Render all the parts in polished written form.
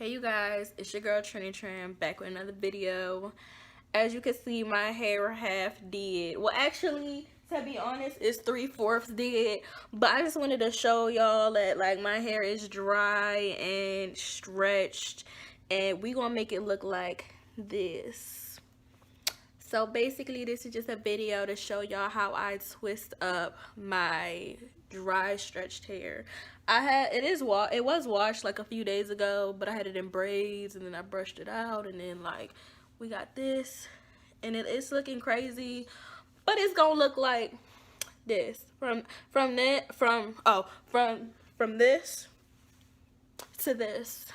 Hey you guys, it's your girl Trini Tram back with another video. As you can see, my hair half did. Well, actually, to be honest, it's 3/4 did. But I just wanted to show y'all that like my hair is dry and stretched, and we gonna make it look like this. So basically, this is just a video to show y'all how I twist up my dry stretched hair. It was washed like a few days ago, but I had it in braids and then I brushed it out, and then like we got this, and it's looking crazy, but it's gonna look like this from this to this.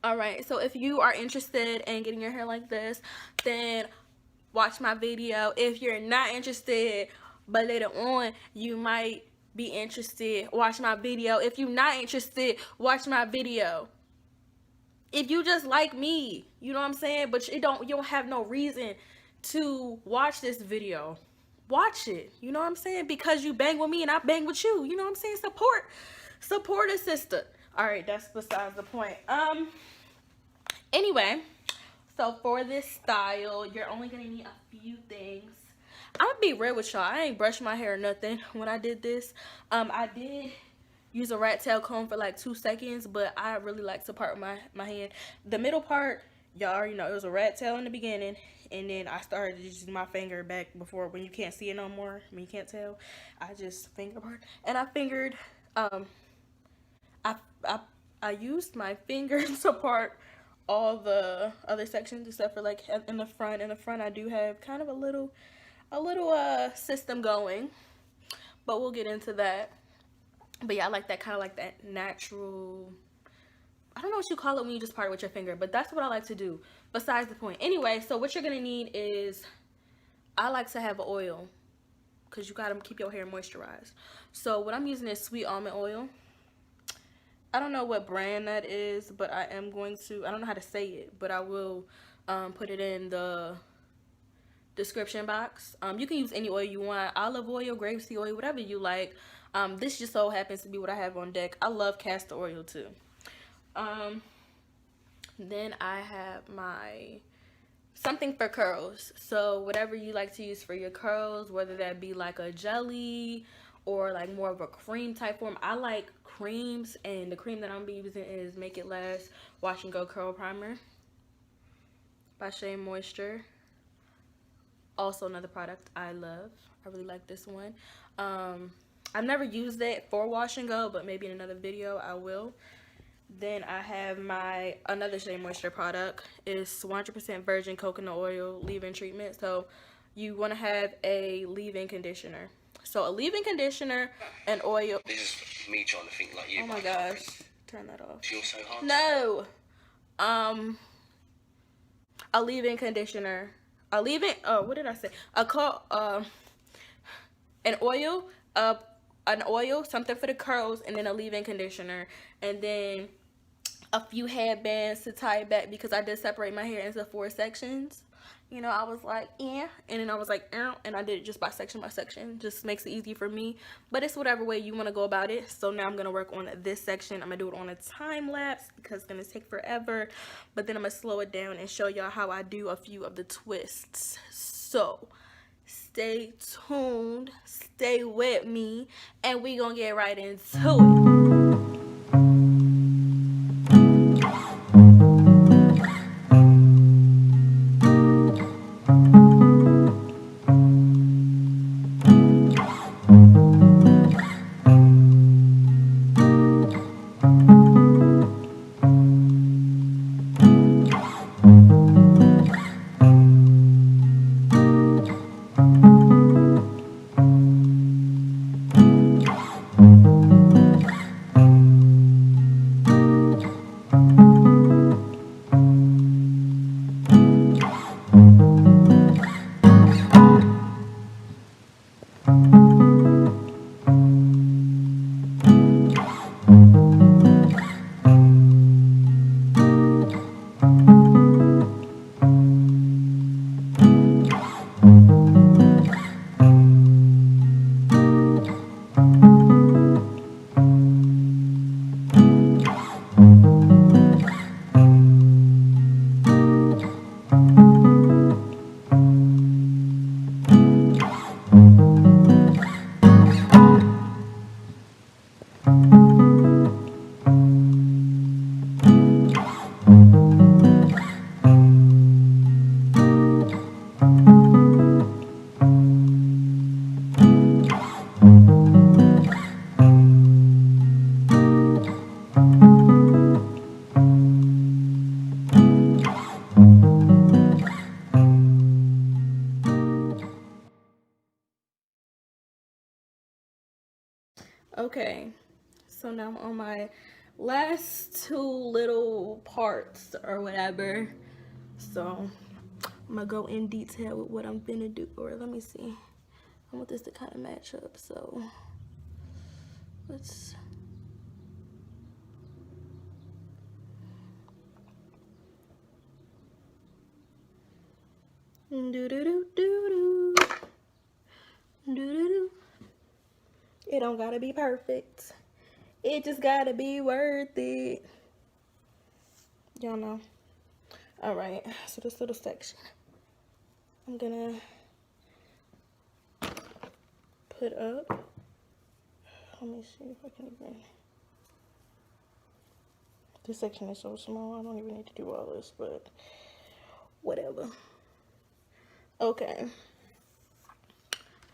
Alright, so if you are interested in getting your hair like this, then watch my video. If you're not interested, but later on you might be interested, watch my video. If you're not interested, watch my video. If you just like me, you know what I'm saying, but you don't have no reason to watch this video, watch it, you know what I'm saying, because you bang with me and I bang with you, you know what I'm saying. Support a sister. All right, that's besides the point. Anyway, so for this style, you're only gonna need a few things. I'm gonna be real with y'all. I ain't brushed my hair or nothing when I did this. I did use a rat tail comb for like 2 seconds, but I really like to part my head. The middle part, y'all already know, it was a rat tail in the beginning, and then I started using my finger back before, when you can't see it no more, when you can't tell. I just finger part, and I fingered. I used my finger to part all the other sections except for like in the front. In the front, I do have kind of a little system going, but we'll get into that. But yeah, I like that kind of like that natural, I don't know what you call it when you just part it with your finger, but that's what I like to do. Besides the point. Anyway, so what you're gonna need is, I like to have oil because you gotta keep your hair moisturized. So what I'm using is sweet almond oil. I don't know what brand that is, but I am going to, I don't know how to say it, but I will put it in the description box. You can use any oil you want, olive oil, grapeseed oil, whatever you like. This just so happens to be what I have on deck. I love castor oil too. Then I have my something for curls. So whatever you like to use for your curls, whether that be like a jelly or like more of a cream type form. I like creams, and the cream that I'm gonna be using is Make It Last Wash and Go Curl Primer by Shea Moisture. Also another product I love. I really like this one. I've never used it for wash and go, but maybe in another video I will. Then I have my another Shea Moisture product. It's 100% virgin coconut oil leave-in treatment. So you want to have a leave-in conditioner. So a leave-in conditioner and oil. This is me trying to think like you. Oh my gosh, turn that off. Feel so hard. No. A leave-in conditioner. A leave-in. Oh, what did I say? An oil. An oil, something for the curls, and then a leave-in conditioner, and then a few headbands to tie it back, because I did separate my hair into 4 sections. You know, I was like, yeah, and then I was like, and I did it just by section. Just makes it easy for me, but it's whatever way you want to go about it. So now I'm gonna work on this section. I'm gonna do it on a time lapse because it's gonna take forever, but then I'm gonna slow it down and show y'all how I do a few of the twists. So stay tuned, stay with me, and we gonna get right into it. on my last two little parts or whatever. So I'm gonna go in detail with what I'm gonna do. Or let me see. I want this to kind of match up. So let's. Do do do do do. Do do do. It don't gotta be perfect. It just gotta be worth it. Y'all know. Alright, so this little section, I'm gonna put up. Let me see if I can even. This section is so small, I don't even need to do all this, but whatever. Okay.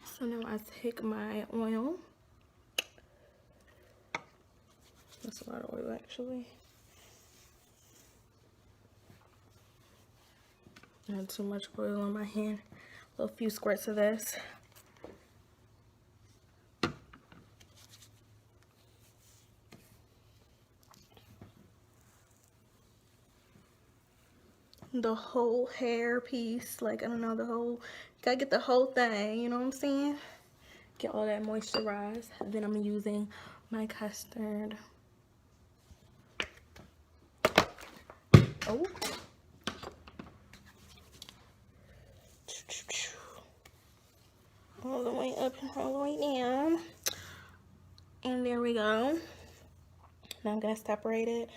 So now I take my oil. That's a lot of oil, actually. I had too much oil on my hand. A few squirts of this. The whole hair piece, like, I don't know, the whole, gotta get the whole thing, you know what I'm saying? Get all that moisturized. Then I'm using my custard. Oh. All the way up and all the way down. And there we go. Now I'm gonna separate it.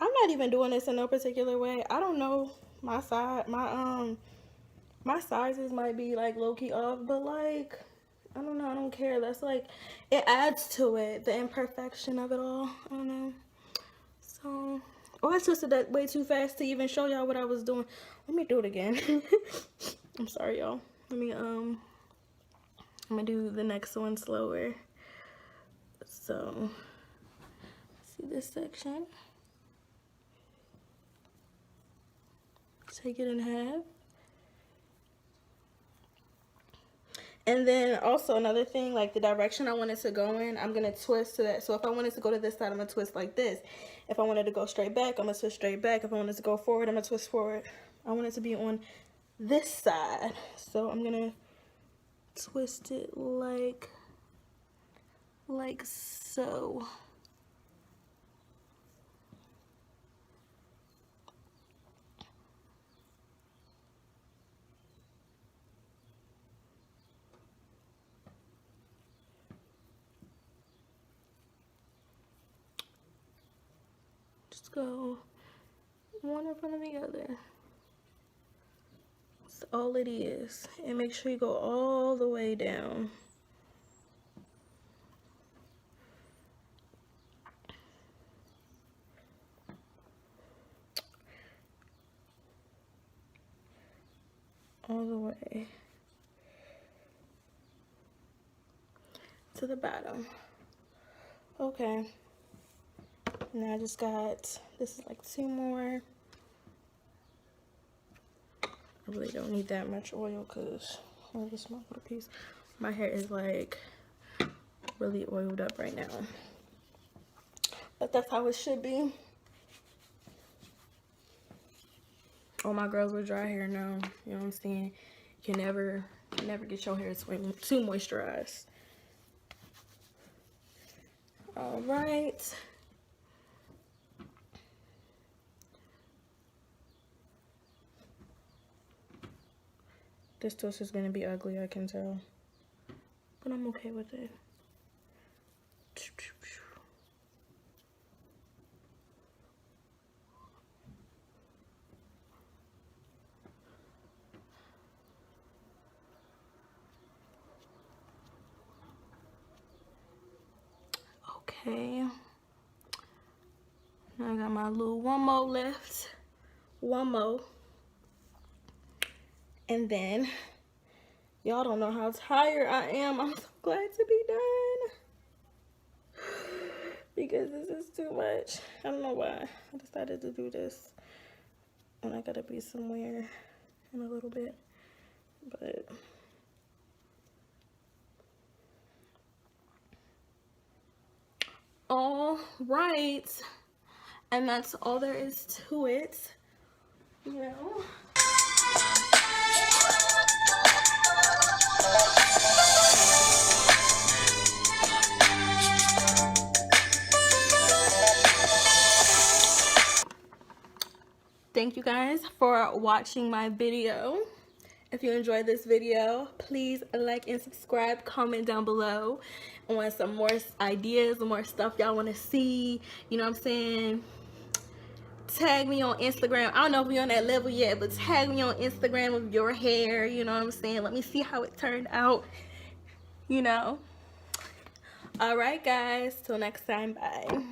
I'm not even doing this in no particular way. I don't know my size, my sizes might be like low-key off, but like, I don't know, I don't care. That's like, it adds to it, the imperfection of it all. I don't know. So, oh, I twisted that way too fast to even show y'all what I was doing. Let me do it again. I'm sorry, y'all. Let me, I'm gonna do the next one slower. So, see this section? Take it in half. And then also another thing, like the direction I want it to go in, I'm gonna twist to that. So if I wanted to go to this side, I'm gonna twist like this. If I wanted to go straight back, I'm gonna twist straight back. If I wanted to go forward, I'm gonna twist forward. I want it to be on this side. So I'm gonna twist it like so. Just go one in front of the other. That's all it is. And make sure you go all the way down. All the way to the bottom. Okay. Now I just got, this is like 2 more. I really don't need that much oil because only a small little piece. My hair is like really oiled up right now. But that's how it should be. All my girls with dry hair know, you know what I'm saying? You can never get your hair too moisturized. All right. This twist is gonna be ugly, I can tell. But I'm okay with it. Okay. Now I got my little one more left. One more. And then, y'all don't know how tired I am. I'm so glad to be done. Because this is too much. I don't know why I decided to do this. And I gotta be somewhere in a little bit. But all right, and that's all there is to it, you know. Thank you guys for watching my video. If you enjoyed this video, please like and subscribe, comment down below on some more ideas, more stuff y'all want to see, you know what I'm saying. Tag me on Instagram. I don't know if we're on that level yet, but tag me on Instagram of your hair, you know what I'm saying. Let me see how it turned out, you know. All right guys, till next time, bye.